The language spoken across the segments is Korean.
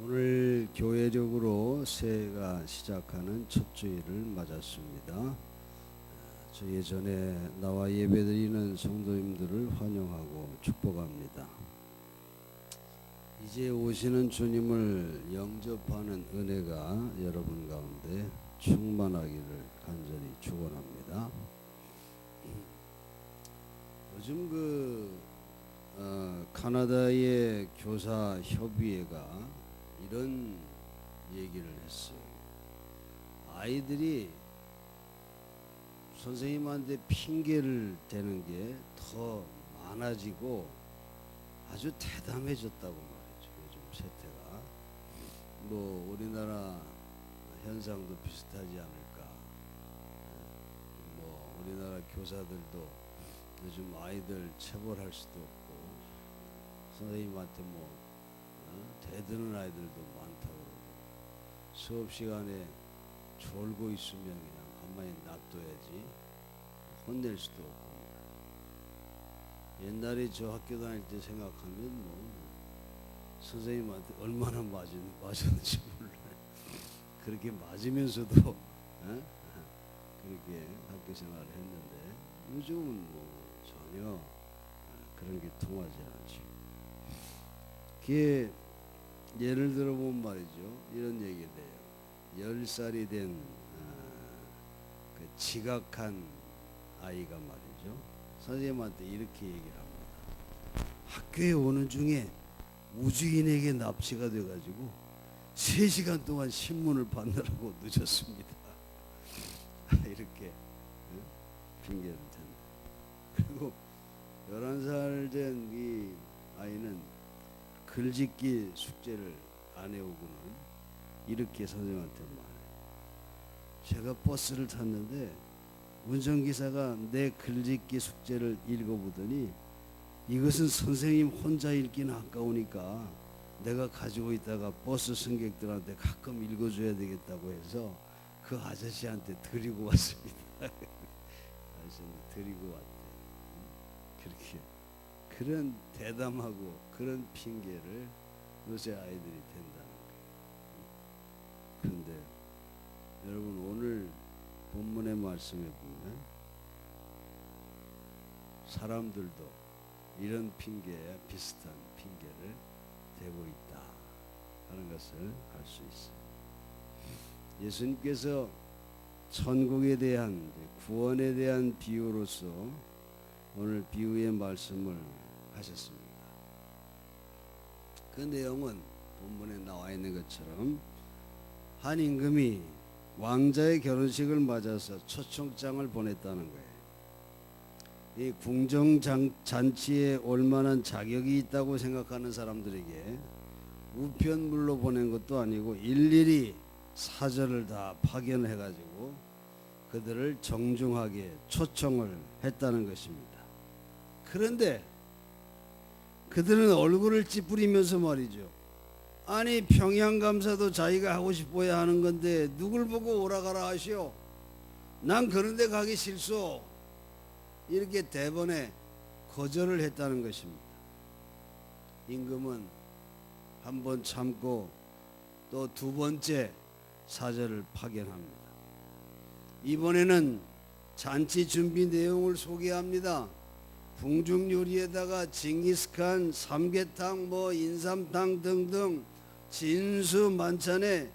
오늘 교회력으로 새해가 시작하는 첫 주일을 맞았습니다. 저 예전에 나와 예배드리는 성도님들을 환영하고 축복합니다. 이제 오시는 주님을 영접하는 은혜가 여러분 가운데 충만하기를 간절히 축원합니다. 요즘 카나다의 교사 협의회가 이런 얘기를 했어요. 아이들이 선생님한테 핑계를 대는 게 더 많아지고 아주 대담해졌다고 말이죠. 요즘 세태가 우리나라 현상도 비슷하지 않을까. 우리나라 교사들도 요즘 아이들 체벌할 수도 없고 선생님한테 대드는 아이들도 많다고 그러고 수업 시간에 졸고 있으면 그냥 가만히 놔둬야지 혼낼 수도 없고. 옛날에 저 학교 다닐 때 생각하면 선생님한테 얼마나 맞았는지 몰라요. 그렇게 맞으면서도 그렇게 학교 생활을 했는데 요즘은 전혀 그런 게 통하지 않죠. 그게 예를 들어보면 말이죠. 이런 얘기를 해요. 10살이 된 그 지각한 아이가 말이죠. 선생님한테 이렇게 얘기를 합니다. 학교에 오는 중에 우주인에게 납치가 돼가지고 3시간 동안 신문을 받느라고 늦었습니다. 이렇게 핑계를 댄다. 그리고 11살 된 이 아이는 글짓기 숙제를 안 해오고는 이렇게 선생님한테 말해요. 제가 버스를 탔는데 운전기사가 내 글짓기 숙제를 읽어보더니 이것은 선생님 혼자 읽기는 아까우니까 내가 가지고 있다가 버스 승객들한테 가끔 읽어줘야 되겠다고 해서 그 아저씨한테 드리고 왔습니다. 아저씨는 드리고 왔대. 그렇게 그런 대담하고 그런 핑계를 요새 아이들이 댄다는 거예요. 그런데 여러분 오늘 본문의 말씀에 보면 사람들도 이런 핑계에 비슷한 핑계를 대고 있다 하는 것을 알 수 있어요. 예수님께서 천국에 대한 구원에 대한 비유로서 오늘 비유의 말씀을 하셨습니다. 그 내용은 본문에 나와 있는 것처럼 한 임금이 왕자의 결혼식을 맞아서 초청장을 보냈다는 거예요. 이 궁정잔치에 올만한 자격이 있다고 생각하는 사람들에게 우편물로 보낸 것도 아니고 일일이 사절을 다 파견해가지고 그들을 정중하게 초청을 했다는 것입니다. 그런데 그들은 얼굴을 찌푸리면서 말이죠. 아니 평양감사도 자기가 하고 싶어야 하는 건데 누굴 보고 오라가라 하시오. 난 그런 데 가기 싫소. 이렇게 대번에 거절을 했다는 것입니다. 임금은 한 번 참고 또 두 번째 사절을 파견합니다. 이번에는 잔치 준비 내용을 소개합니다. 궁중 요리에다가 징기스칸, 삼계탕, 인삼탕 등등 진수 만찬에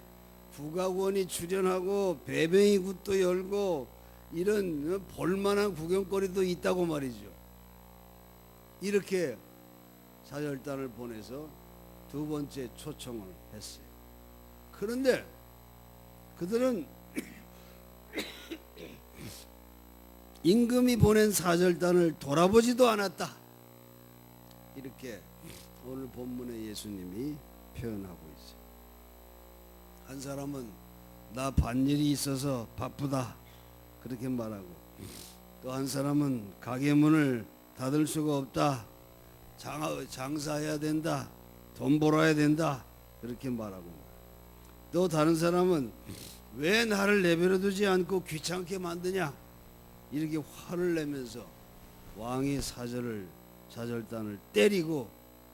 국악원이 출연하고 배뱅이 굿도 열고 이런 볼만한 구경거리도 있다고 말이죠. 이렇게 사절단을 보내서 두 번째 초청을 했어요. 그런데 그들은 임금이 보낸 사절단을 돌아보지도 않았다. 이렇게 오늘 본문에 예수님이 표현하고 있어요. 한 사람은 나 밭일이 있어서 바쁘다 그렇게 말하고, 또 한 사람은 가게 문을 닫을 수가 없다, 장사해야 된다, 돈 벌어야 된다 그렇게 말하고, 또 다른 사람은 왜 나를 내버려 두지 않고 귀찮게 만드냐 이렇게 화를 내면서 왕의 사절단을 때리고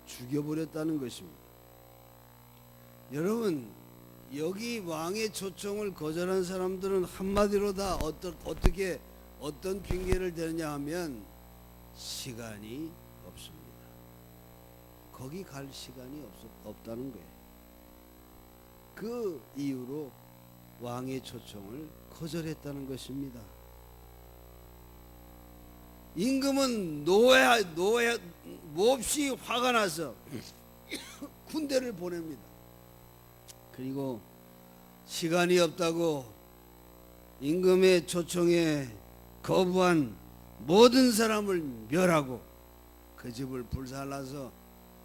죽여버렸다는 것입니다. 여러분, 여기 왕의 초청을 거절한 사람들은 한마디로 다 어떻게 어떤 핑계를 대느냐 하면 시간이 없습니다. 거기 갈 시간이 없다는 거예요. 그 이유로 왕의 초청을 거절했다는 것입니다. 임금은 몹시 화가 나서 군대를 보냅니다. 그리고 시간이 없다고 임금의 초청에 거부한 모든 사람을 멸하고 그 집을 불살라서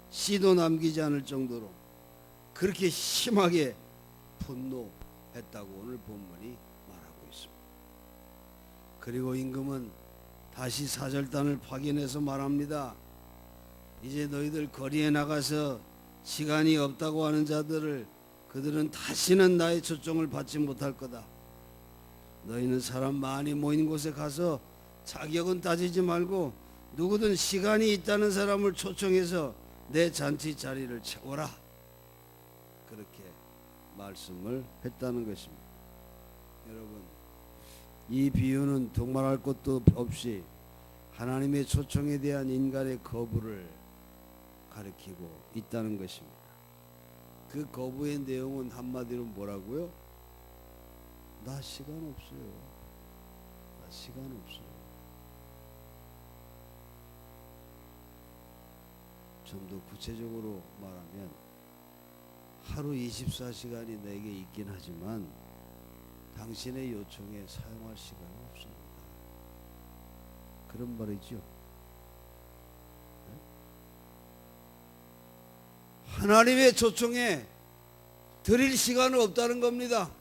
씨도 남기지 않을 정도로 그렇게 심하게 분노했다고 오늘 본문이 말하고 있습니다. 그리고 임금은 다시 사절단을 파견해서 말합니다. 이제 너희들 거리에 나가서 시간이 없다고 하는 자들을 그들은 다시는 나의 초청을 받지 못할 거다. 너희는 사람 많이 모인 곳에 가서 자격은 따지지 말고 누구든 시간이 있다는 사람을 초청해서 내 잔치 자리를 채워라. 그렇게 말씀을 했다는 것입니다. 여러분, 이 비유는 두말할 것도 없이 하나님의 초청에 대한 인간의 거부를 가리키고 있다는 것입니다. 그 거부의 내용은 한마디로 뭐라고요? 나 시간 없어요. 나 시간 없어요. 좀 더 구체적으로 말하면 하루 24시간이 내게 있긴 하지만 당신의 요청에 사용할 시간이 없습니다. 그런 말이죠. 하나님의 초청에 드릴 시간은 없다는 겁니다.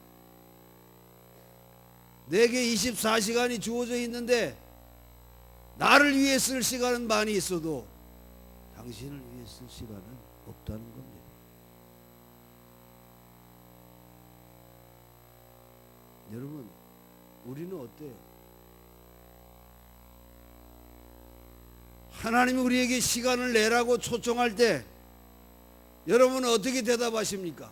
내게 24시간이 주어져 있는데 나를 위해 쓸 시간은 많이 있어도 당신을 위해 쓸 시간은 없다는 겁니다. 여러분, 우리는 어때요? 하나님이 우리에게 시간을 내라고 초청할 때 여러분은 어떻게 대답하십니까?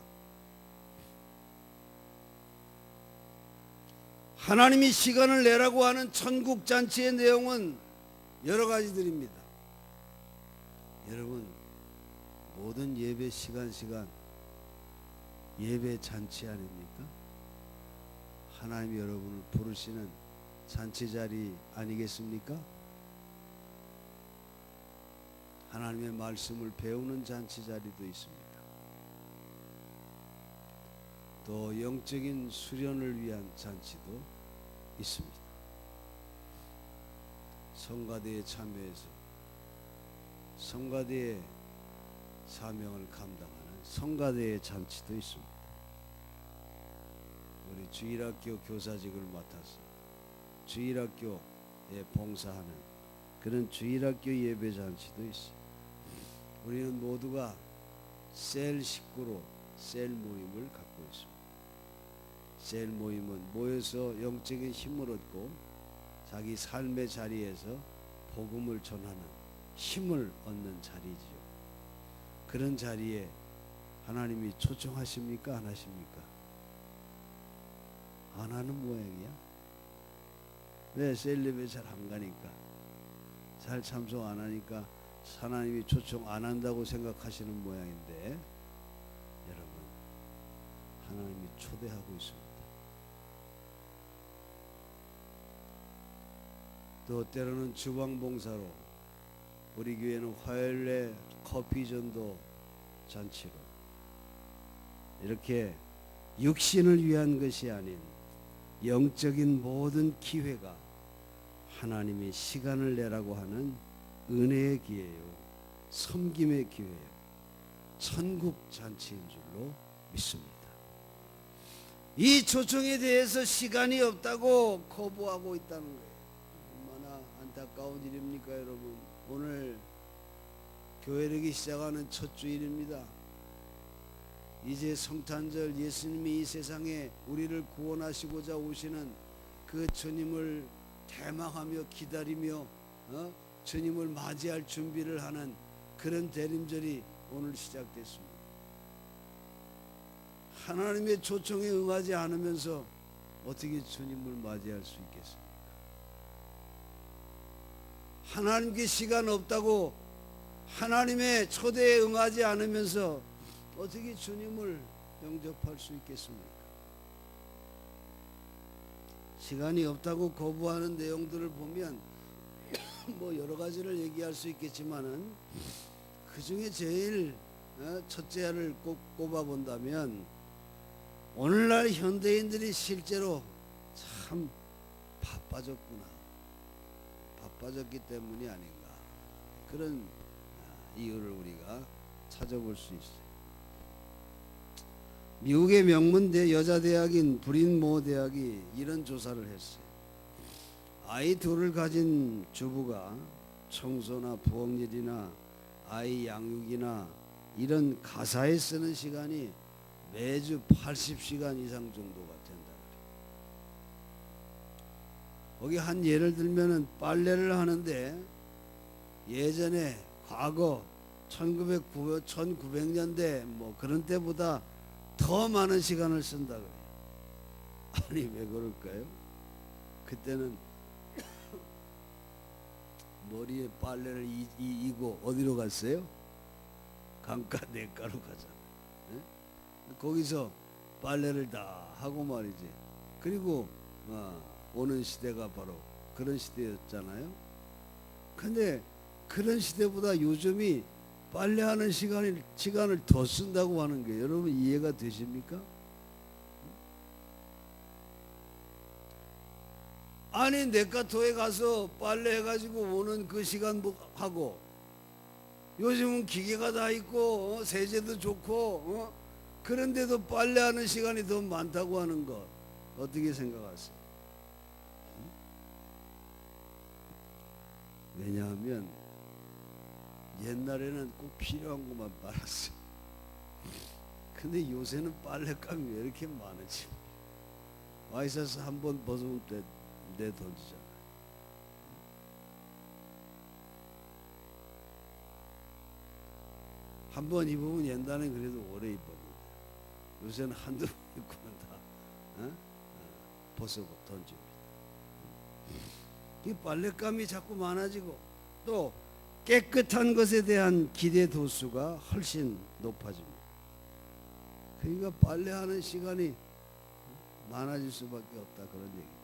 하나님이 시간을 내라고 하는 천국 잔치의 내용은 여러 가지들입니다. 여러분, 모든 예배 시간 예배 잔치 아닙니까? 하나님이 여러분을 부르시는 잔치 자리 아니겠습니까? 하나님의 말씀을 배우는 잔치 자리도 있습니다. 또 영적인 수련을 위한 잔치도 있습니다. 성가대에 참여해서 성가대의 사명을 감당하는 성가대의 잔치도 있습니다. 우리 주일학교 교사직을 맡아서 주일학교에 봉사하는 그런 주일학교 예배 잔치도 있어요. 우리는 모두가 셀 식구로 셀 모임을 갖고 있습니다. 셀 모임은 모여서 영적인 힘을 얻고 자기 삶의 자리에서 복음을 전하는 힘을 얻는 자리지요. 그런 자리에 하나님이 초청하십니까? 안 하십니까? 안 하는 모양이야. 왜? 셀 예배 잘 안 가니까, 잘 참석 안 하니까 하나님이 초청 안 한다고 생각하시는 모양인데, 여러분, 하나님이 초대하고 있습니다. 또 때로는 주방봉사로, 우리 교회는 화요일에 커피전도 잔치로 이렇게 육신을 위한 것이 아닌 영적인 모든 기회가 하나님이 시간을 내라고 하는 은혜의 기회요, 섬김의 기회요, 천국 잔치인 줄로 믿습니다. 이 초청에 대해서 시간이 없다고 거부하고 있다는 거예요. 얼마나 안타까운 일입니까, 여러분. 오늘 교회력이 시작하는 첫 주일입니다. 이제 성탄절, 예수님이 이 세상에 우리를 구원하시고자 오시는 그 주님을 대망하며 기다리며 주님을 맞이할 준비를 하는 그런 대림절이 오늘 시작됐습니다. 하나님의 초청에 응하지 않으면서 어떻게 주님을 맞이할 수 있겠습니까? 하나님께 시간 없다고 하나님의 초대에 응하지 않으면서 어떻게 주님을 영접할 수 있겠습니까? 시간이 없다고 거부하는 내용들을 보면 뭐 여러 가지를 얘기할 수 있겠지만은 그 중에 제일 첫째를 꼭 꼽아본다면 오늘날 현대인들이 실제로 참 바빠졌구나, 바빠졌기 때문이 아닌가, 그런 이유를 우리가 찾아볼 수 있어요. 미국의 명문대 여자대학인 브린모 대학이 이런 조사를 했어요. 아이 둘을 가진 주부가 청소나 부엌일이나 아이 양육이나 이런 가사에 쓰는 시간이 매주 80시간 이상 정도가 된다. 거기 한 예를 들면은 빨래를 하는데 예전에 과거 1900년대 뭐 그런 때보다 더 많은 시간을 쓴다 그래요. 아니 왜 그럴까요? 그때는 머리에 빨래를 이고 어디로 갔어요? 강가 냇가로 가잖아요. 네? 거기서 빨래를 다 하고 말이지. 그리고 오는 시대가 바로 그런 시대였잖아요. 근데 그런 시대보다 요즘이 빨래하는 시간을 더 쓴다고 하는 게 여러분 이해가 되십니까? 아니 냇가토에 가서 빨래해가지고 오는 그 시간 하고 요즘은 기계가 다 있고 세제도 좋고 그런데도 빨래하는 시간이 더 많다고 하는 것 어떻게 생각하세요? 왜냐하면 옛날에는 꼭 필요한 것만 빨았어요. 근데 요새는 빨래감이 왜 이렇게 많은지. 와이셔츠 한 번 벗으면 내 던지잖아요. 한 번 입으면 옛날엔 그래도 오래 입었는데 요새는 한두 번 입고는 다 벗어 던집니다. 이 빨랫감이 자꾸 많아지고 또 깨끗한 것에 대한 기대 도수가 훨씬 높아집니다. 그러니까 빨래하는 시간이 많아질 수밖에 없다 그런 얘기죠.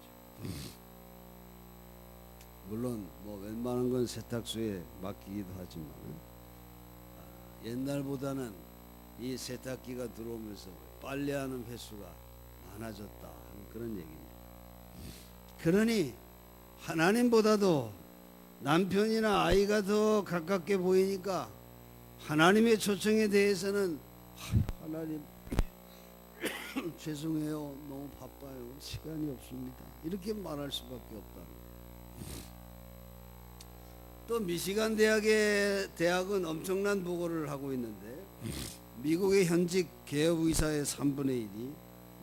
물론 뭐 웬만한 건 세탁소에 맡기기도 하지만 옛날보다는 이 세탁기가 들어오면서 빨래하는 횟수가 많아졌다 하는 그런 얘기입니다. 그러니 하나님보다도 남편이나 아이가 더 가깝게 보이니까 하나님의 초청에 대해서는 하나님 죄송해요, 너무 바빠요, 시간이 없습니다, 이렇게 말할 수밖에 없다. 또 미시간 대학은 엄청난 보고를 하고 있는데 미국의 현직 개업의사의 3분의 1이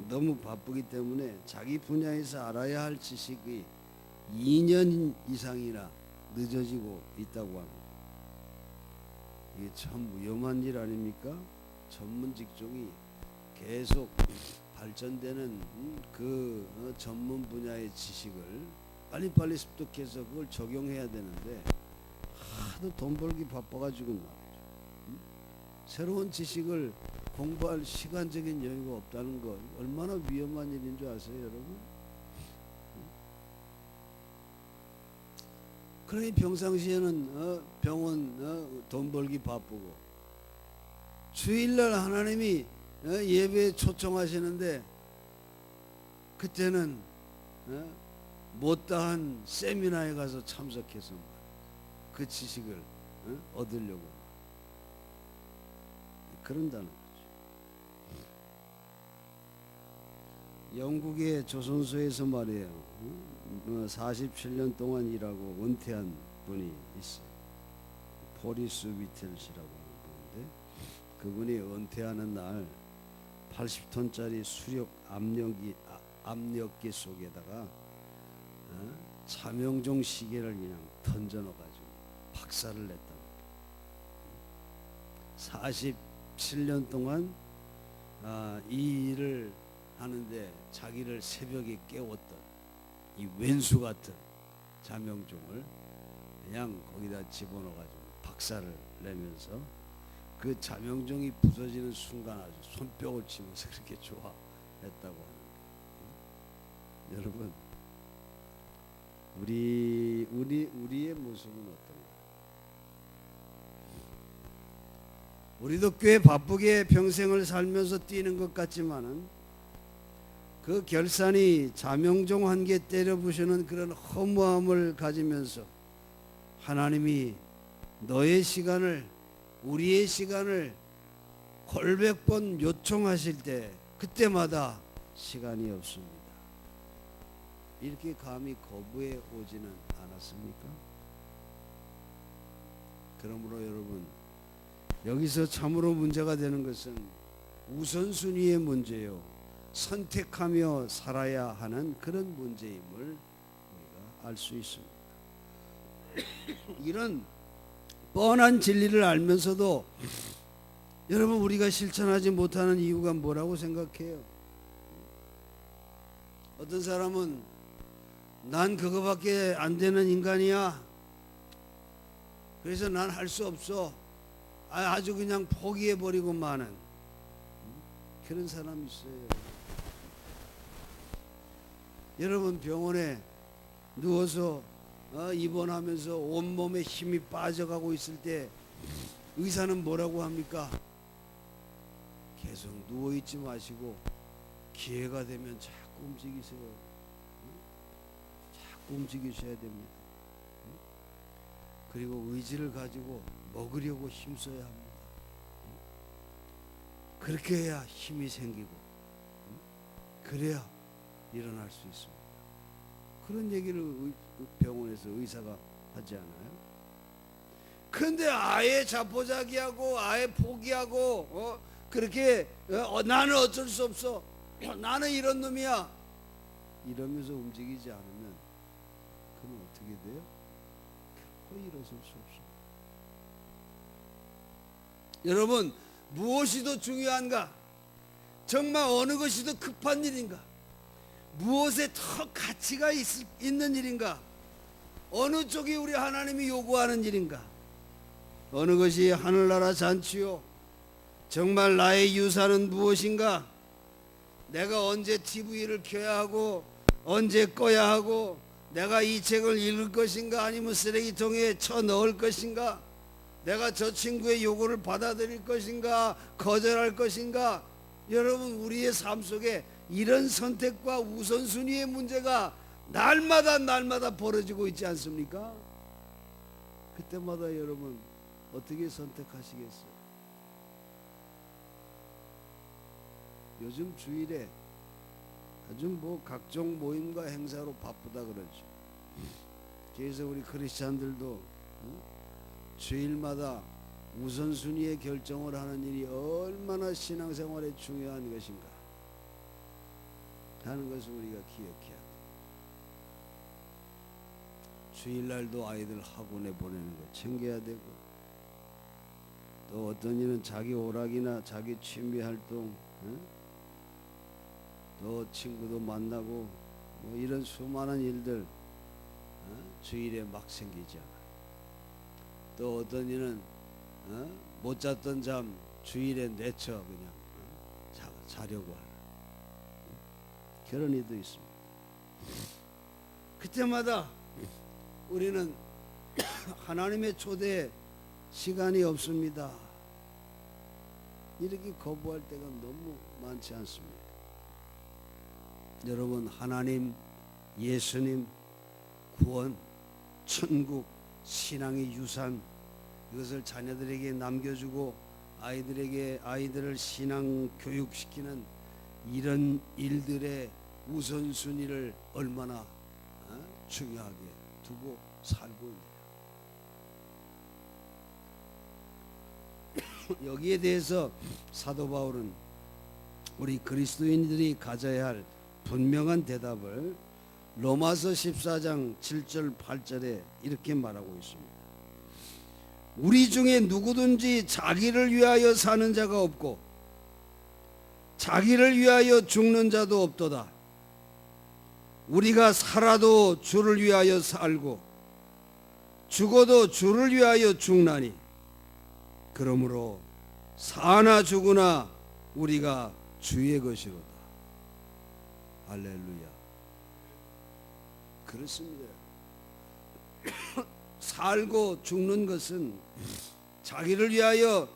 너무 바쁘기 때문에 자기 분야에서 알아야 할 지식이 2년 이상이나 늦어지고 있다고 합니다. 이게 참 위험한 일 아닙니까? 전문 직종이 계속 발전되는 그 전문 분야의 지식을 빨리빨리 습득해서 그걸 적용해야 되는데 하도 돈 벌기 바빠가지고 말이죠. 새로운 지식을 공부할 시간적인 여유가 없다는 거 얼마나 위험한 일인 줄 아세요, 여러분? 그러니 평상시에는 병원 돈 벌기 바쁘고 주일날 하나님이 예배에 초청하시는데 그때는 못다한 세미나에 가서 참석해서 그 지식을 얻으려고 그런다는 거죠. 영국의 조선소에서 말이에요. 47년 동안 일하고 은퇴한 분이 있어요. 포리스 위텔시라고 하는 분인데 그분이 은퇴하는 날 80톤짜리 수력 압력기 속에다가 차명종 시계를 그냥 던져 넣어가지고 박살을 냈다. 47년 동안 이 일을 하는데 자기를 새벽에 깨웠던 이 왼수 같은 자명종을 그냥 거기다 집어넣어가지고 박살을 내면서 그 자명종이 부서지는 순간 아주 손뼉을 치면서 그렇게 좋아했다고 하는 거예요. 여러분, 우리의 모습은 어떤가? 우리도 꽤 바쁘게 평생을 살면서 뛰는 것 같지만은 그 결산이 자명종 한 개 때려 부수는 그런 허무함을 가지면서 하나님이 너의 시간을, 우리의 시간을 골백 번 요청하실 때 그때마다 시간이 없습니다. 이렇게 감히 거부해 오지는 않았습니까? 그러므로 여러분, 여기서 참으로 문제가 되는 것은 우선순위의 문제요, 선택하며 살아야 하는 그런 문제임을 우리가 알 수 있습니다. 이런 뻔한 진리를 알면서도 여러분, 우리가 실천하지 못하는 이유가 뭐라고 생각해요? 어떤 사람은 난 그거밖에 안 되는 인간이야, 그래서 난 할 수 없어, 아주 그냥 포기해버리고 마는 그런 사람이 있어요. 여러분, 병원에 누워서 입원하면서 온몸에 힘이 빠져가고 있을 때 의사는 뭐라고 합니까? 계속 누워있지 마시고 기회가 되면 자꾸 움직이세요. 자꾸 움직이셔야 됩니다. 그리고 의지를 가지고 먹으려고 힘써야 합니다. 그렇게 해야 힘이 생기고 그래야 일어날 수 있습니다. 그런 얘기를 병원에서 의사가 하지 않아요? 근데 아예 자포자기하고 아예 포기하고 그렇게 나는 어쩔 수 없어, 나는 이런 놈이야, 이러면서 움직이지 않으면 그럼 어떻게 돼요? 결코 일어설 수 없습니다. 여러분, 무엇이 더 중요한가? 정말 어느 것이 더 급한 일인가? 무엇에 더 가치가 있는 일인가? 어느 쪽이 우리 하나님이 요구하는 일인가? 어느 것이 하늘나라 잔치요? 정말 나의 유산은 무엇인가? 내가 언제 TV를 켜야 하고 언제 꺼야 하고, 내가 이 책을 읽을 것인가 아니면 쓰레기통에 쳐넣을 것인가, 내가 저 친구의 요구를 받아들일 것인가 거절할 것인가. 여러분, 우리의 삶 속에 이런 선택과 우선순위의 문제가 날마다 벌어지고 있지 않습니까? 그때마다 여러분 어떻게 선택하시겠어요? 요즘 주일에 아주 각종 모임과 행사로 바쁘다 그러죠. 그래서 우리 크리스찬들도 주일마다 우선순위의 결정을 하는 일이 얼마나 신앙생활에 중요한 것인가 하는 것을 우리가 기억해야 돼. 주일날도 아이들 학원에 보내는 거 챙겨야 되고, 또 어떤 일은 자기 오락이나 자기 취미활동, 또 친구도 만나고 이런 수많은 일들 주일에 막 생기지 않아. 또 어떤 이는 못 잤던 잠 주일에 내쳐 그냥 자려고 하는 그런 일도 있습니다. 그때마다 우리는 하나님의 초대에 시간이 없습니다, 이렇게 거부할 때가 너무 많지 않습니까? 여러분, 하나님, 예수님, 구원, 천국, 신앙의 유산, 이것을 자녀들에게 남겨주고 아이들을 신앙 교육시키는 이런 일들의 우선순위를 얼마나 중요하게 두고 살고 있느냐. 여기에 대해서 사도 바울은 우리 그리스도인들이 가져야 할 분명한 대답을 로마서 14장 7절 8절에 이렇게 말하고 있습니다. 우리 중에 누구든지 자기를 위하여 사는 자가 없고 자기를 위하여 죽는 자도 없도다. 우리가 살아도 주를 위하여 살고 죽어도 주를 위하여 죽나니 그러므로 사나 죽으나 우리가 주의 것이로다. 할렐루야. 그렇습니다. 살고 죽는 것은 자기를 위하여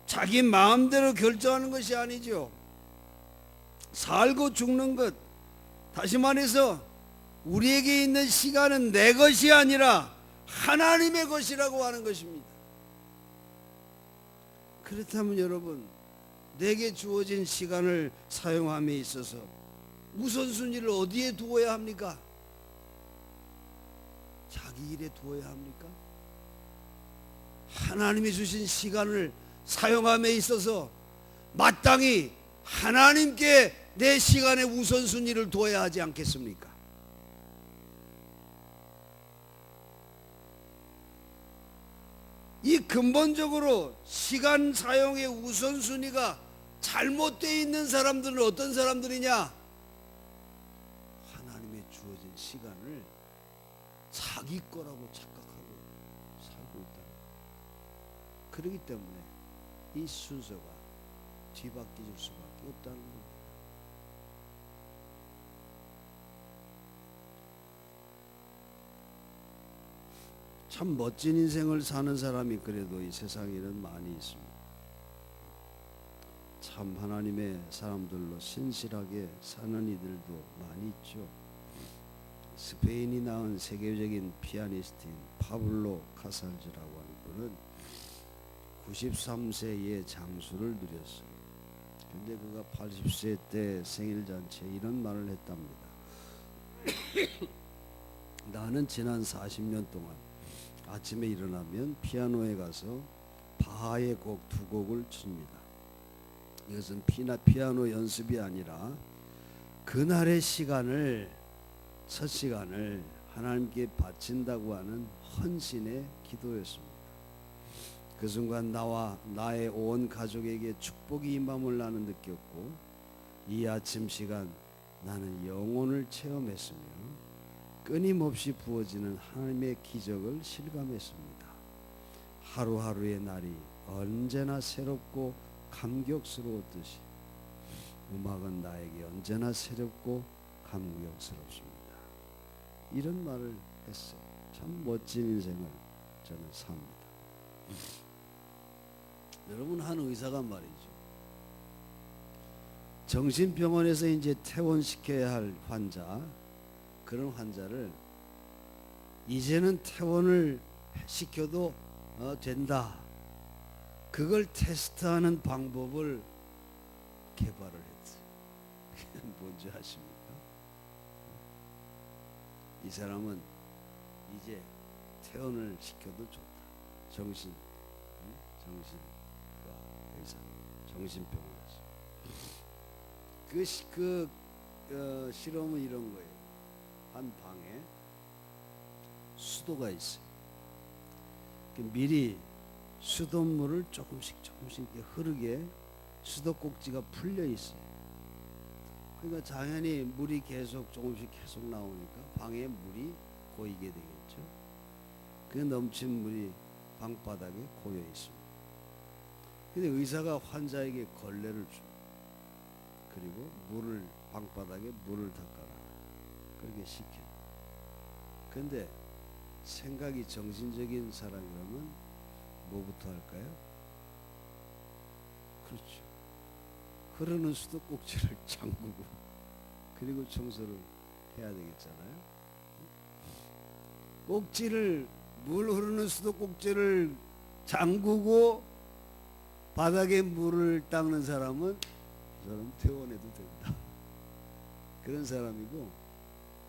자기 마음대로 결정하는 것이 아니죠. 살고 죽는 것, 다시 말해서 우리에게 있는 시간은 내 것이 아니라 하나님의 것이라고 하는 것입니다. 그렇다면 여러분, 내게 주어진 시간을 사용함에 있어서 우선순위를 어디에 두어야 합니까? 자기 일에 두어야 합니까? 하나님이 주신 시간을 사용함에 있어서 마땅히 하나님께 내 시간의 우선순위를 두어야 하지 않겠습니까? 이 근본적으로 시간 사용의 우선순위가 잘못되어 있는 사람들은 어떤 사람들이냐? 하나님의 주어진 시간을 자기 거라고 착각하고 살고 있다. 그렇기 때문에 이 순서가 뒤바뀌질 수밖에 없다는 겁니다. 참 멋진 인생을 사는 사람이 그래도 이 세상에는 많이 있습니다. 참 하나님의 사람들로 신실하게 사는 이들도 많이 있죠. 스페인이 낳은 세계적인 피아니스트인 파블로 카살즈라고 하는 분은 93세의 장수를 누렸어요. 근데 그가 80세 때 생일잔치에 이런 말을 했답니다. 나는 지난 40년 동안 아침에 일어나면 피아노에 가서 바하의 곡 2곡을 칩니다. 이것은 피아노 연습이 아니라 그날의 시간을, 첫 시간을 하나님께 바친다고 하는 헌신의 기도였습니다. 그 순간 나와 나의 온 가족에게 축복이 임함을 나는 느꼈고, 이 아침 시간 나는 영혼을 체험했으며 끊임없이 부어지는 하나님의 기적을 실감했습니다. 하루하루의 날이 언제나 새롭고 감격스러웠듯이 음악은 나에게 언제나 새롭고 감격스럽습니다. 이런 말을 했어요. 참 멋진 인생을 저는 삽니다. 여러분, 한 의사가 말이죠, 정신병원에서 이제 퇴원시켜야 할 환자, 그런 환자를 이제는 퇴원을 시켜도 된다, 그걸 테스트하는 방법을 개발을 했어요. 뭔지 아십니까? 이 사람은 이제 퇴원을 시켜도 좋다. 정신과 의사, 정신병원에서. 실험은 이런 거예요. 한 방에 수도가 있어요. 미리 수돗물을 조금씩 흐르게 수도꼭지가 풀려 있어요. 그러니까 당연히 물이 조금씩 나오니까 방에 물이 고이게 되겠죠. 그 넘친 물이 방바닥에 고여 있습니다. 근데 의사가 환자에게 걸레를 줍니다. 그리고 방바닥에 물을 닦아라, 그렇게 시켜요. 근데 생각이 정신적인 사람이라면 뭐부터 할까요? 그렇죠. 흐르는 수도꼭지를 잠그고 그리고 청소를 해야 되겠잖아요. 물 흐르는 수도꼭지를 잠그고 바닥에 물을 닦는 사람은 그 사람 퇴원해도 된다. 그런 사람이고,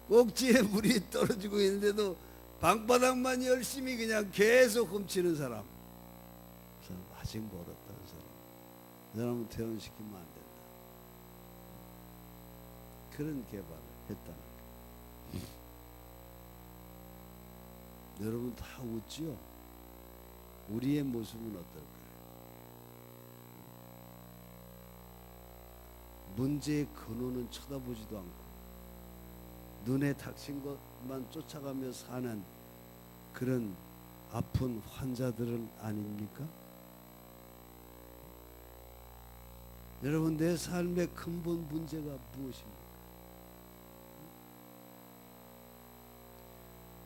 꼭지에 물이 떨어지고 있는데도 방바닥만 열심히 그냥 계속 훔치는 사람, 그 사람 아직 멀었다는 사람, 그 사람은 퇴원시키면 안 된다. 그런 개발을 했다는 거예요. 여러분 다 웃지요? 우리의 모습은 어떨까요? 문제의 근원은 쳐다보지도 않고 눈에 닥친 것만 쫓아가며 사는 그런 아픈 환자들은 아닙니까? 여러분, 내 삶의 근본 문제가 무엇입니까?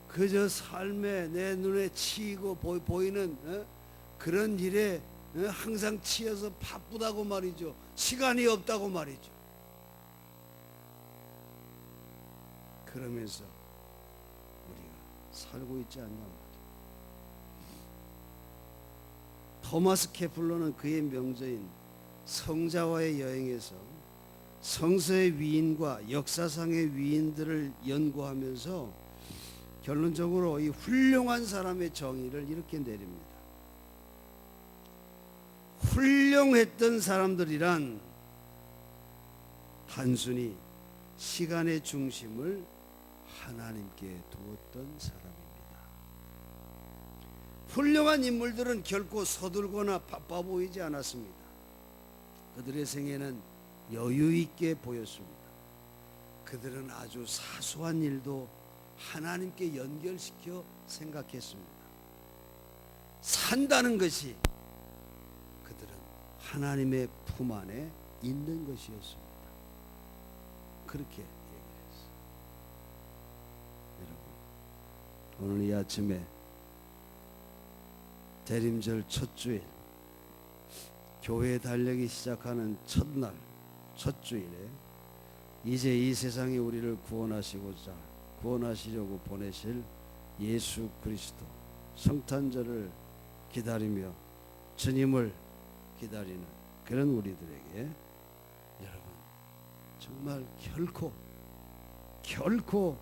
그저 삶에 내 눈에 치이고 보이는 그런 일에 항상 치여서 바쁘다고 말이죠. 시간이 없다고 말이죠. 그러면서 우리가 살고 있지 않냐 말이죠. 토마스 케플러는 그의 명저인 성자와의 여행에서 성서의 위인과 역사상의 위인들을 연구하면서 결론적으로 이 훌륭한 사람의 정의를 이렇게 내립니다. 훌륭했던 사람들이란 단순히 시간의 중심을 하나님께 두었던 사람입니다. 훌륭한 인물들은 결코 서툴거나 바빠 보이지 않았습니다. 그들의 생애는 여유 있게 보였습니다. 그들은 아주 사소한 일도 하나님께 연결시켜 생각했습니다. 산다는 것이 그들은 하나님의 품 안에 있는 것이었습니다. 그렇게 얘기를 했어요. 여러분, 오늘 이 아침에 대림절 첫 주일, 교회 달력이 시작하는 첫날, 첫 주일에 이제 이 세상에 우리를 구원하시려고 보내실 예수 그리스도 성탄절을 기다리며 주님을 기다리는 그런 우리들에게 여러분, 정말 결코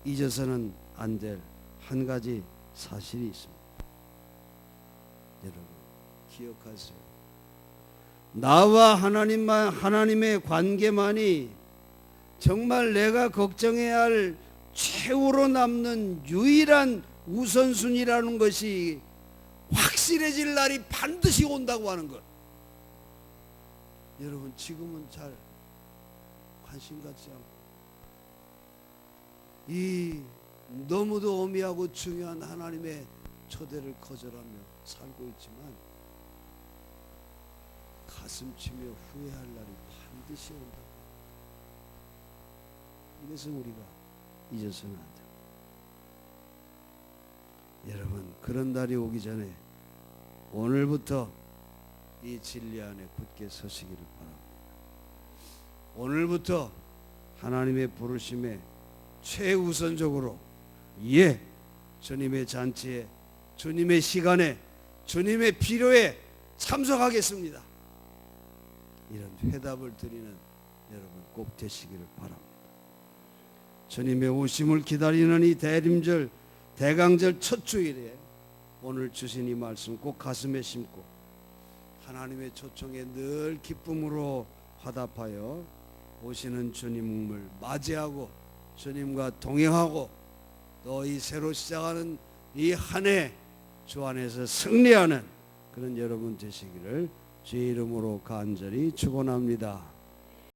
잊어서는 안 될 한 가지 사실이 있습니다. 여러분, 기억하세요. 나와 하나님의 관계만이 정말 내가 걱정해야 할 최후로 남는 유일한 우선순위라는 것이 확실해질 날이 반드시 온다고 하는 것. 여러분, 지금은 잘 관심 갖지 않고 이 너무도 오미하고 중요한 하나님의 초대를 거절하며 살고 있지만 가슴 치며 후회할 날이 반드시 온다고. 이것은 우리가 잊어서는 안 돼요. 여러분, 그런 날이 오기 전에 오늘부터 이 진리 안에 굳게 서시기를 바랍니다. 오늘부터 하나님의 부르심에 최우선적으로 주님의 잔치에, 주님의 시간에, 주님의 필요에 참석하겠습니다. 이런 회답을 드리는 여러분 꼭 되시기를 바랍니다. 주님의 오심을 기다리는 이 대림절, 대강절 첫 주일에 오늘 주신 이 말씀 꼭 가슴에 심고 하나님의 초청에 늘 기쁨으로 화답하여 오시는 주님을 맞이하고 주님과 동행하고 또 이 새로 시작하는 이 한 해 주 안에서 승리하는 그런 여러분 되시기를 주의 이름으로 간절히 축원합니다.